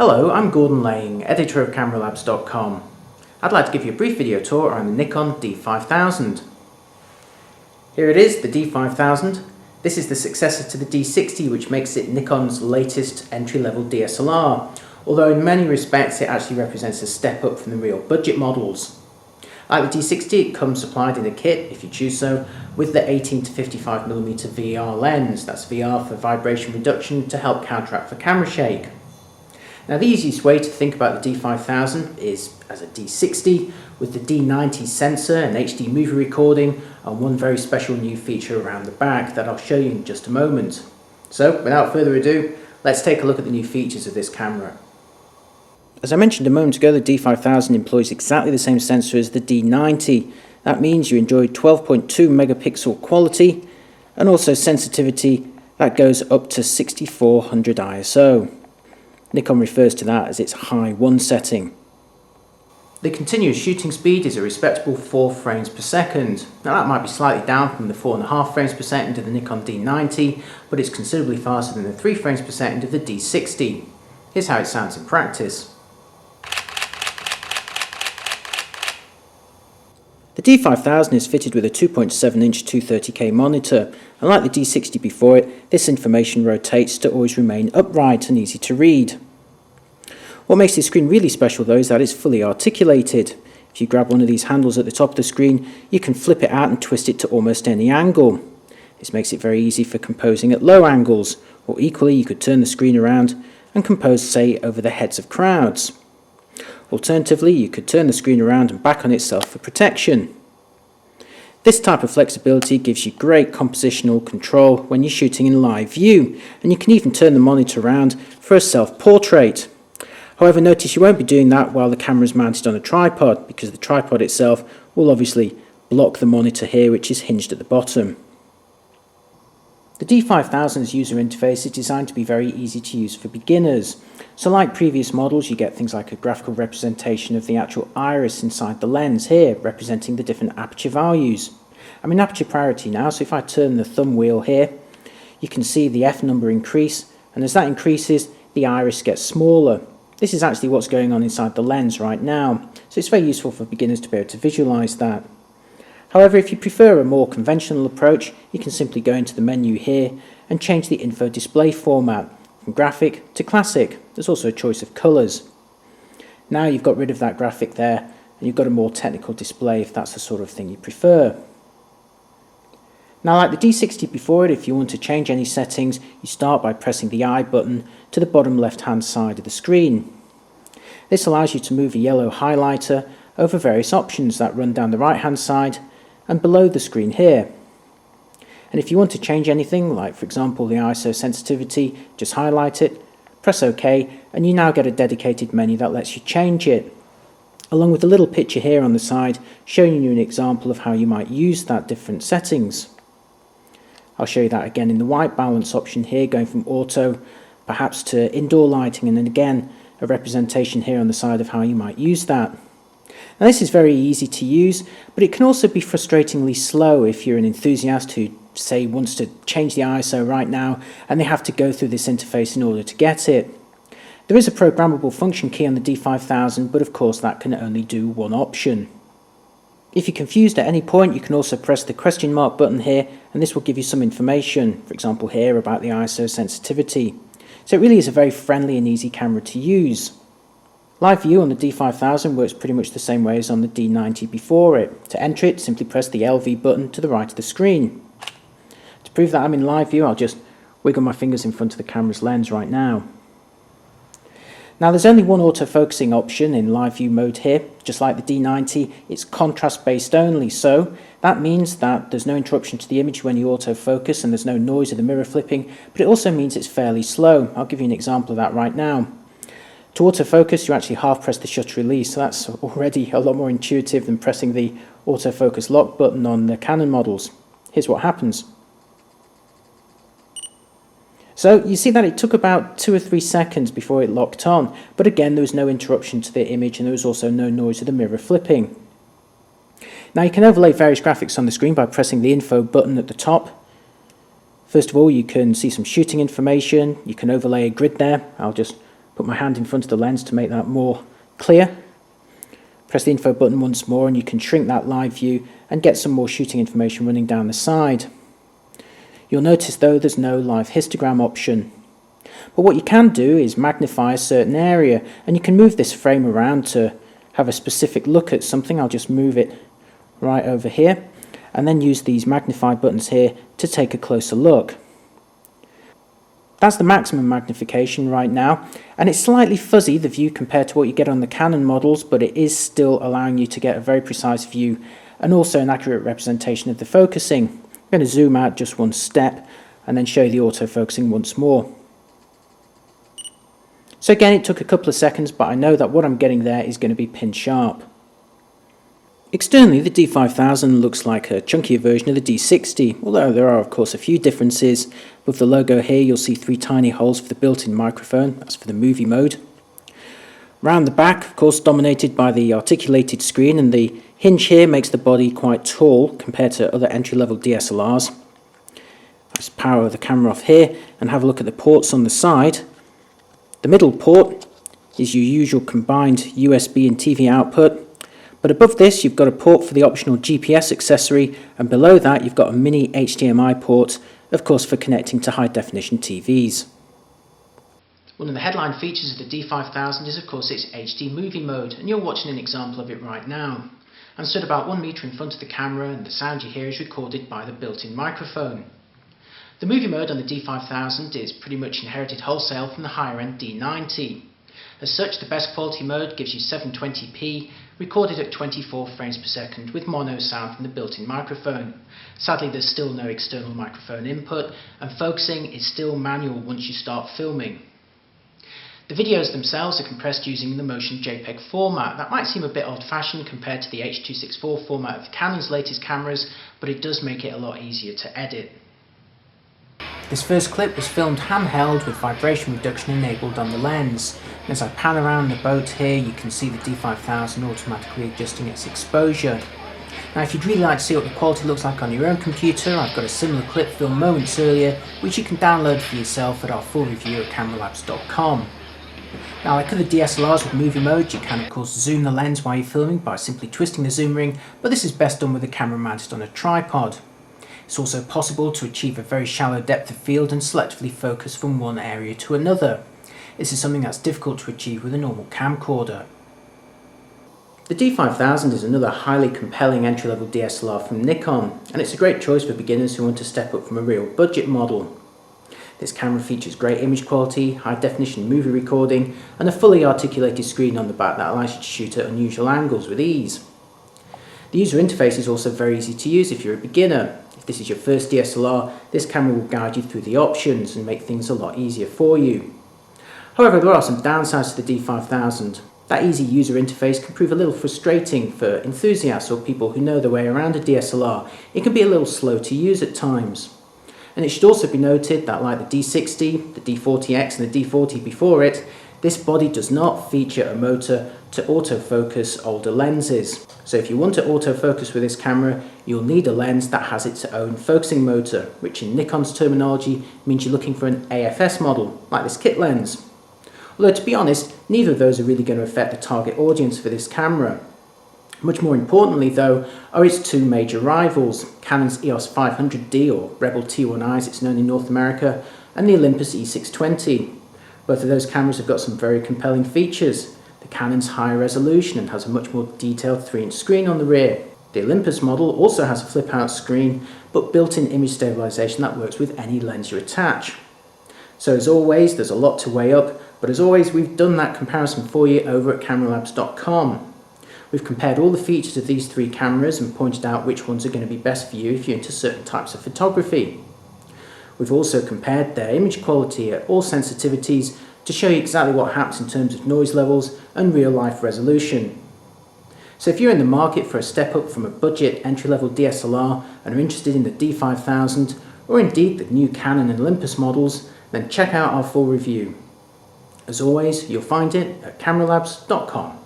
Hello, I'm Gordon Lang, editor of CameraLabs.com. I'd like to give you a brief video tour on the Nikon D5000. Here it is, the D5000. This is the successor to the D60, which makes it Nikon's latest entry-level DSLR, although in many respects it actually represents a step up from the real budget models. Like the D60, it comes supplied in a kit, if you choose so, with the 18 to 55mm VR lens. That's VR for vibration reduction to help counteract the camera shake. Now the easiest way to think about the D5000 is as a D60 with the D90 sensor and HD movie recording and one very special new feature around the back that I'll show you in just a moment. So without further ado, let's take a look at the new features of this camera. As I mentioned a moment ago, the D5000 employs exactly the same sensor as the D90. That means you enjoy 12.2 megapixel quality and also sensitivity that goes up to 6400 ISO. Nikon refers to that as its high 1 setting. The continuous shooting speed is a respectable 4 frames per second. Now that might be slightly down from the 4.5 frames per second of the Nikon D90, but it's considerably faster than the 3 frames per second of the D60. Here's how it sounds in practice. The D5000 is fitted with a 2.7-inch 230K monitor, and like the D60 before it, this information rotates to always remain upright and easy to read. What makes this screen really special though is that it's fully articulated. If you grab one of these handles at the top of the screen, you can flip it out and twist it to almost any angle. This makes it very easy for composing at low angles, or equally you could turn the screen around and compose, say, over the heads of crowds. Alternatively, you could turn the screen around and back on itself for protection. This type of flexibility gives you great compositional control when you're shooting in live view, and you can even turn the monitor around for a self-portrait. However, notice you won't be doing that while the camera is mounted on a tripod, because the tripod itself will obviously block the monitor here, which is hinged at the bottom. The D5000's user interface is designed to be very easy to use for beginners. So like previous models, you get things like a graphical representation of the actual iris inside the lens here, representing the different aperture values. I'm in aperture priority now, so if I turn the thumb wheel here, you can see the F number increase, and as that increases, the iris gets smaller. This is actually what's going on inside the lens right now, so it's very useful for beginners to be able to visualize that. However, if you prefer a more conventional approach, you can simply go into the menu here and change the info display format from graphic to classic. There's also a choice of colours. Now you've got rid of that graphic there and you've got a more technical display if that's the sort of thing you prefer. Now like the D60 before it, if you want to change any settings, you start by pressing the I button to the bottom left hand side of the screen. This allows you to move a yellow highlighter over various options that run down the right hand side and below the screen here. And if you want to change anything, like for example the ISO sensitivity, just highlight it, press OK, and you now get a dedicated menu that lets you change it, along with a little picture here on the side showing you an example of how you might use that different settings. I'll show you that again in the white balance option here, going from auto perhaps to indoor lighting, and then again a representation here on the side of how you might use that. Now this is very easy to use, but it can also be frustratingly slow if you're an enthusiast who, say, wants to change the ISO right now and they have to go through this interface in order to get it. There is a programmable function key on the D5000, but of course that can only do one option. If you're confused at any point, you can also press the question mark button here, and this will give you some information, for example here about the ISO sensitivity. So it really is a very friendly and easy camera to use. Live view on the D5000 works pretty much the same way as on the D90 before it. To enter it, simply press the LV button to the right of the screen. To prove that I'm in live view, I'll just wiggle my fingers in front of the camera's lens right now. Now there's only one autofocusing option in live view mode here. Just like the D90, it's contrast based only, so that means that there's no interruption to the image when you autofocus and there's no noise of the mirror flipping, but it also means it's fairly slow. I'll give you an example of that right now. To autofocus, you actually half press the shutter release, so that's already a lot more intuitive than pressing the autofocus lock button on the Canon models. Here's what happens. So you see that it took about 2 or 3 seconds before it locked on, but again there was no interruption to the image and there was also no noise of the mirror flipping. Now you can overlay various graphics on the screen by pressing the info button at the top. First of all, you can see some shooting information. You can overlay a grid there. I'll just Put my hand in front of the lens to make that more clear. Press the info button once more and you can shrink that live view and get some more shooting information running down the side. You'll notice though there's no live histogram option. But what you can do is magnify a certain area, and you can move this frame around to have a specific look at something. I'll just move it right over here and then use these magnify buttons here to take a closer look. That's the maximum magnification right now, and it's slightly fuzzy, the view, compared to what you get on the Canon models, but it is still allowing you to get a very precise view and also an accurate representation of the focusing. I'm going to zoom out just one step and then show you the autofocusing once more. So again, it took a couple of seconds, but I know that what I'm getting there is going to be pin sharp. Externally, the D5000 looks like a chunkier version of the D60, although there are of course a few differences. With the logo here, you'll see 3 tiny holes for the built-in microphone, that's for the movie mode. Round the back, of course, dominated by the articulated screen, and the hinge here makes the body quite tall compared to other entry-level DSLRs. Let's power the camera off here and have a look at the ports on the side. The middle port is your usual combined USB and TV output, but above this you've got a port for the optional GPS accessory, and below that you've got a mini HDMI port, of course for connecting to high definition TVs. One of the headline features of the D5000 is of course its HD movie mode, and you're watching an example of it right now. I'm stood about 1 metre in front of the camera, and the sound you hear is recorded by the built-in microphone. The movie mode on the D5000 is pretty much inherited wholesale from the higher end D90. As such, the best quality mode gives you 720p, recorded at 24 frames per second with mono sound from the built-in microphone. Sadly, there's still no external microphone input, and focusing is still manual once you start filming. The videos themselves are compressed using the Motion JPEG format. That might seem a bit old-fashioned compared to the H.264 format of Canon's latest cameras, but it does make it a lot easier to edit. This first clip was filmed handheld with vibration reduction enabled on the lens. And as I pan around the boat here, you can see the D5000 automatically adjusting its exposure. Now if you'd really like to see what the quality looks like on your own computer, I've got a similar clip filmed moments earlier, which you can download for yourself at our full review at cameralabs.com. Now like other DSLRs with movie mode, you can of course zoom the lens while you're filming by simply twisting the zoom ring, but this is best done with the camera mounted on a tripod. It's also possible to achieve a very shallow depth of field and selectively focus from one area to another. This is something that's difficult to achieve with a normal camcorder. The D5000 is another highly compelling entry-level DSLR from Nikon, and it's a great choice for beginners who want to step up from a real budget model. This camera features great image quality, high definition movie recording, and a fully articulated screen on the back that allows you to shoot at unusual angles with ease. The user interface is also very easy to use if you're a beginner. If this is your first DSLR, this camera will guide you through the options and make things a lot easier for you. However, there are some downsides to the D5000. That easy user interface can prove a little frustrating for enthusiasts or people who know their way around a DSLR. It can be a little slow to use at times. And it should also be noted that like the D60, the D40X and the D40 before it, this body does not feature a motor to autofocus older lenses. So if you want to autofocus with this camera, you'll need a lens that has its own focusing motor, which in Nikon's terminology means you're looking for an AFS model, like this kit lens. Although to be honest, neither of those are really going to affect the target audience for this camera. Much more importantly though, are its two major rivals, Canon's EOS 500D or Rebel T1i as it's known in North America, and the Olympus E620. Both of those cameras have got some very compelling features. The Canon's higher resolution and has a much more detailed 3-inch screen on the rear. The Olympus model also has a flip-out screen, but built-in image stabilization that works with any lens you attach. So as always, there's a lot to weigh up, but as always, we've done that comparison for you over at cameralabs.com. We've compared all the features of these three cameras and pointed out which ones are going to be best for you if you're into certain types of photography. We've also compared their image quality at all sensitivities to show you exactly what happens in terms of noise levels and real-life resolution. So if you're in the market for a step up from a budget entry-level DSLR and are interested in the D5000 or indeed the new Canon and Olympus models, then check out our full review. As always, you'll find it at cameralabs.com.